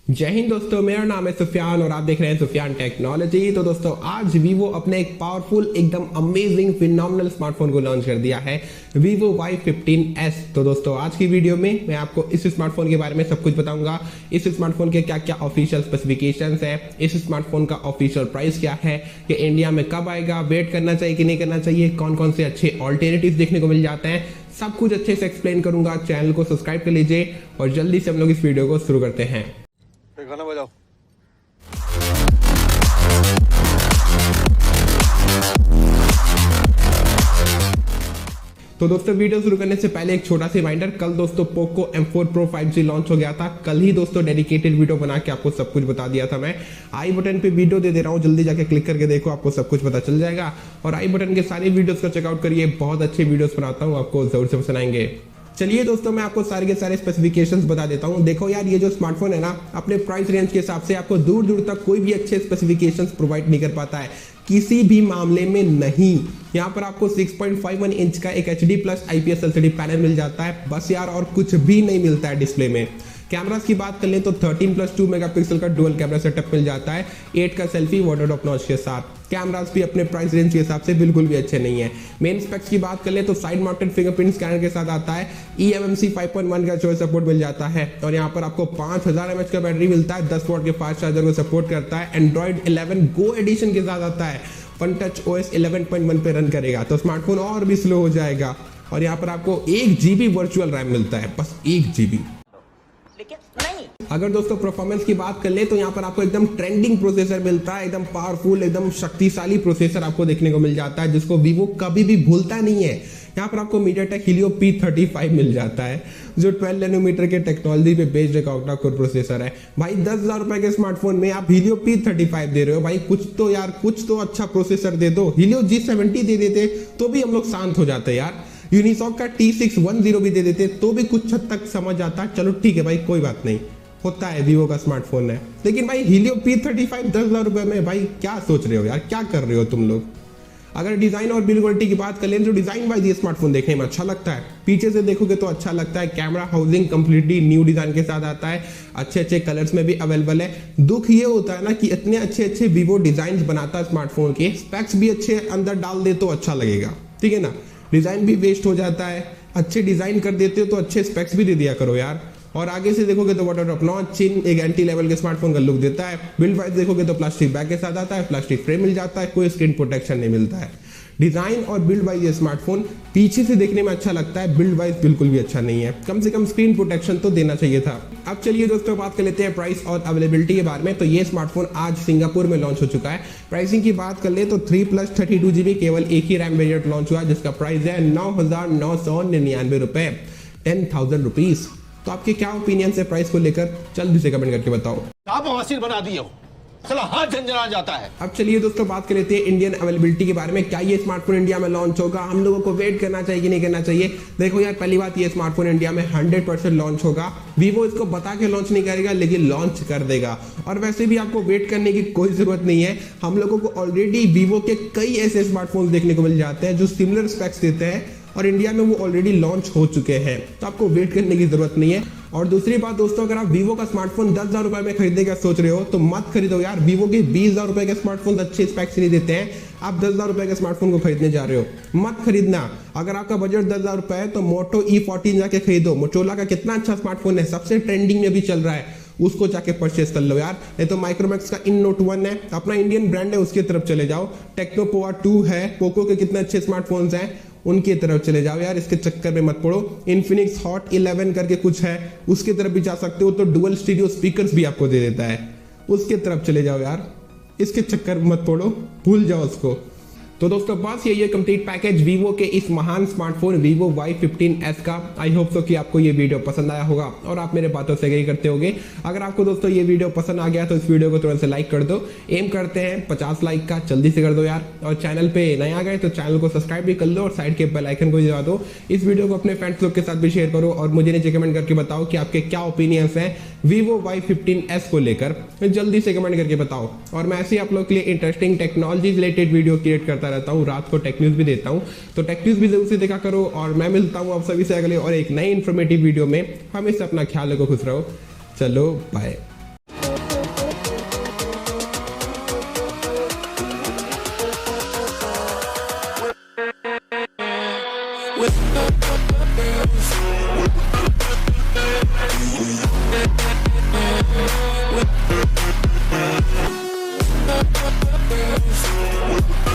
जय हिंद दोस्तों, मेरा नाम है सुफियान और आप देख रहे हैं सुफियान टेक्नोलॉजी। तो दोस्तों आज वीवो अपने एक पावरफुल एकदम अमेजिंग फिनोमिनल स्मार्टफोन को लॉन्च कर दिया है, Vivo Y15s। तो दोस्तों आज की वीडियो में मैं आपको इस स्मार्टफोन के बारे में सब कुछ बताऊंगा। इस स्मार्टफोन के क्या क्या ऑफिशियल स्पेसिफिकेशंस है, इस स्मार्टफोन का ऑफिशियल प्राइस क्या है, ये इंडिया में कब आएगा, वेट करना चाहिए कि नहीं करना चाहिए, कौन कौन से अच्छे ऑल्टरनेटिव देखने को मिल जाते हैं, सब कुछ अच्छे से एक्सप्लेन करूंगा। चैनल को सब्सक्राइब कर लीजिए और जल्दी से हम लोग इस वीडियो को शुरू करते हैं। गाना बजाओ। तो दोस्तों वीडियो शुरू करने से पहले एक छोटा सा रिमाइंडर, कल दोस्तों Poco M4 Pro 5G launch हो गया था। कल ही दोस्तों डेडिकेटेड वीडियो बना के आपको सब कुछ बता दिया था। मैं आई बटन पे वीडियो दे रहा हूँ, जल्दी जाके क्लिक करके देखो, आपको सब कुछ पता चल जाएगा। और आई बटन के सारी वीडियोस का चेकआउट करिए, बहुत अच्छे वीडियोस बनाता हूँ, आपको जरूर से पसंद आएंगे। चलिए दोस्तों मैं आपको सारे के सारे स्पेसिफिकेशंस बता देता हूँ। देखो यार, ये जो स्मार्टफोन है ना, अपने प्राइस रेंज के हिसाब से आपको दूर दूर तक कोई भी अच्छे स्पेसिफिकेशंस प्रोवाइड नहीं कर पाता है, किसी भी मामले में नहीं। यहाँ पर आपको 6.51 इंच का एक HD+ IPS LCD पैनल मिल जाता है, बस यार, और कुछ भी नहीं मिलता है डिस्प्ले में। कैमरास की बात कर लें तो 13+2 मेगापिक्सल का डुअल कैमरा सेटअप मिल जाता है, 8 का सेल्फी वाटर टॉप नॉच के साथ। कैमरास भी अपने प्राइस रेंज के हिसाब से बिल्कुल भी अच्छे नहीं है। मेन स्पेक्स की बात कर ले तो साइड माउंटेड फिंगरप्रिंट स्कैनर के साथ आता है, eMMC 5.1 का चॉइस सपोर्ट मिल जाता है, और यहाँ पर आपको 5000 mAh का बैटरी मिलता है, 10 वॉट के फास्ट चार्जर को सपोर्ट करता है। एंड्रॉइड 11 Go एडिशन के साथ आता है, वन टच OS 11.1 पे रन करेगा, तो स्मार्टफोन और भी स्लो हो जाएगा। और यहाँ पर आपको 1 GB वर्चुअल रैम मिलता है, बस 1 GB। अगर दोस्तों परफॉर्मेंस की बात कर ले तो यहाँ पर आपको एकदम ट्रेंडिंग प्रोसेसर मिलता है, एकदम पावरफुल, एकदम शक्तिशाली प्रोसेसर आपको देखने को मिल जाता है, जिसको वीवो कभी भी भूलता नहीं है। यहाँ पर आपको MediaTek Helio P35 मिल जाता है, जो 12 नैनोमीटर के टेक्नोलॉजी पे बेस्ड एक ऑक्टा कोर प्रोसेसर है। भाई 10,000 रुपए के स्मार्टफोन में आप Helio P35 दे रहे हो, भाई कुछ तो यार, कुछ तो अच्छा प्रोसेसर दे दो। Helio G70 दे देते तो भी हम लोग शांत हो जाते यार, यूनिसॉक का T610 भी दे देते तो भी कुछ हद तक समझ आता। चलो ठीक है भाई, कोई बात नहीं, होता है, वीवो का स्मार्टफोन है। लेकिन भाई Helio P35 10,000 रुपए में, भाई क्या सोच रहे हो यार, क्या कर रहे हो तुम लोग। अगर डिजाइन और बिल्ड क्वालिटी की बात कर लें तो डिजाइन वाइज ये स्मार्टफोन देखने में अच्छा लगता है, पीछे से देखोगे तो अच्छा लगता है। Camera housing completely new design के साथ आता है, अच्छे अच्छे कलर्स में भी अवेलेबल है। दुख ये होता है ना कि इतने अच्छे अच्छे वीवो डिजाइन बनाता है स्मार्टफोन के, स्पेक्स भी अच्छे अंदर डाल दे तो अच्छा लगेगा, ठीक है ना। डिजाइन भी वेस्ट हो जाता है, अच्छे डिजाइन कर देते हो तो अच्छे स्पेक्स भी दे दिया करो यार। और आगे से देखोगे तो वाटर टॉप नॉच चिन एक एंटी लेवल के स्मार्टफोन का लुक देता है। बिल्ड वाइज देखोगे तो प्लास्टिक बैग के साथ आता है, प्लास्टिक फ्रेम मिल जाता है, कोई स्क्रीन प्रोटेक्शन नहीं मिलता है। डिजाइन और बिल्ड वाइज ये स्मार्टफोन पीछे से देखने में अच्छा लगता है, बिल्ड वाइज बिल्कुल भी अच्छा नहीं है, कम से कम स्क्रीन प्रोटेक्शन तो देना चाहिए था। अब चलिए दोस्तों बात कर लेते हैं प्राइस और अवेलेबिलिटी के बारे में। तो ये स्मार्टफोन आज सिंगापुर में लॉन्च हो चुका है। प्राइसिंग की बात कर ले तो 3+32 GB केवल एक ही रैम वेरिएंट लॉन्च हुआ, जिसका प्राइस है 9,999 रुपए, 10,000 रुपीज। तो आपके क्या ओपिनियन है प्राइस को लेकर, जल्दी से कमेंट करके बताओ। आप बवासीर बना दिए हो, साला हाथ झंझना जाता है। अब चलिए दोस्तों बात कर लेते हैं इंडियन अवेलेबिलिटी के बारे में। क्या ये स्मार्टफोन इंडिया में लॉन्च होगा, हम लोगों को वेट करना चाहिए कि नहीं करना चाहिए। देखो यार, पहली बात, ये स्मार्टफोन इंडिया में 100% लॉन्च होगा। वीवो इसको बता के लॉन्च नहीं करेगा, लेकिन लॉन्च कर देगा। और वैसे भी आपको वेट करने की कोई जरूरत नहीं है, हम लोगों को ऑलरेडी वीवो के कई ऐसे स्मार्टफोन देखने को मिल जाते हैं जो सिमिलर स्पेक्स देते हैं, और इंडिया में वो ऑलरेडी लॉन्च हो चुके हैं, तो आपको वेट करने की जरूरत नहीं है। और दूसरी बात दोस्तों, अगर आप वीवो का स्मार्टफोन 10,000 रुपए में खरीदने का सोच रहे हो तो मत खरीदो यार। वीवो के 20,000 रुपए के स्मार्टफोन अच्छे स्पेक्स नहीं देते हैं, आप 10,000 रुपए के स्मार्टफोन को खरीदने जा रहे हो, मत खरीदना। अगर आपका बजट 10,000 रुपए है तो मोटो E14 जाके खरीदो। मोटोला का कितना अच्छा स्मार्टफोन है, सबसे ट्रेंडिंग में भी चल रहा है, उसको जाके परचेस कर लो यार। नहीं तो माइक्रोमैक्स का इन नोट 1 है, अपना इंडियन ब्रांड है, उसकी तरफ चले जाओ। टेक्नो पोवा 2 है, पोको के कितने अच्छे स्मार्टफोन्स हैं, उनकी तरफ चले जाओ यार, इसके चक्कर में मत पड़ो। इन्फिनिक्स हॉट 11 करके कुछ है, उसकी तरफ भी जा सकते हो, तो डुअल स्टीरियो स्पीकर्स भी आपको दे देता है, उसके तरफ चले जाओ यार, इसके चक्कर में मत पड़ो, भूल जाओ उसको। तो दोस्तों बस ये कंप्लीट पैकेज वीवो के इस महान स्मार्टफोन Vivo Y15s का। आई होप सो कि आपको ये वीडियो पसंद आया होगा और आप मेरे बातों से एग्री करते होगे। अगर आपको दोस्तों ये वीडियो पसंद आ गया तो इस वीडियो को तुरंत से लाइक कर दो, एम करते हैं 50 लाइक का, जल्दी से कर दो यार। और चैनल पे नए आ गए तो चैनल को सब्सक्राइब भी कर लो और साइड के बेल आइकन को भी दबा दो। इस वीडियो को अपने फ्रेंड्स लोग के साथ भी शेयर करो और मुझे नीचे कमेंट करके बताओ कि आपके क्या ओपिनियंस हैं Vivo Y15s को लेकर, जल्दी से कमेंट करके बताओ। और मैं ऐसे ही आप लोग के लिए interesting technology related video create करता रहता हूँ, रात को टेक न्यूज़ भी देता हूँ, तो टेक न्यूज़ भी जरूर से देखा करो। और मैं मिलता हूँ आप सभी से अगले और एक नई इन्फॉर्मेटिव वीडियो में। हमेशा अपना ख्याल रखो, खुश रहो, चलो बाय। with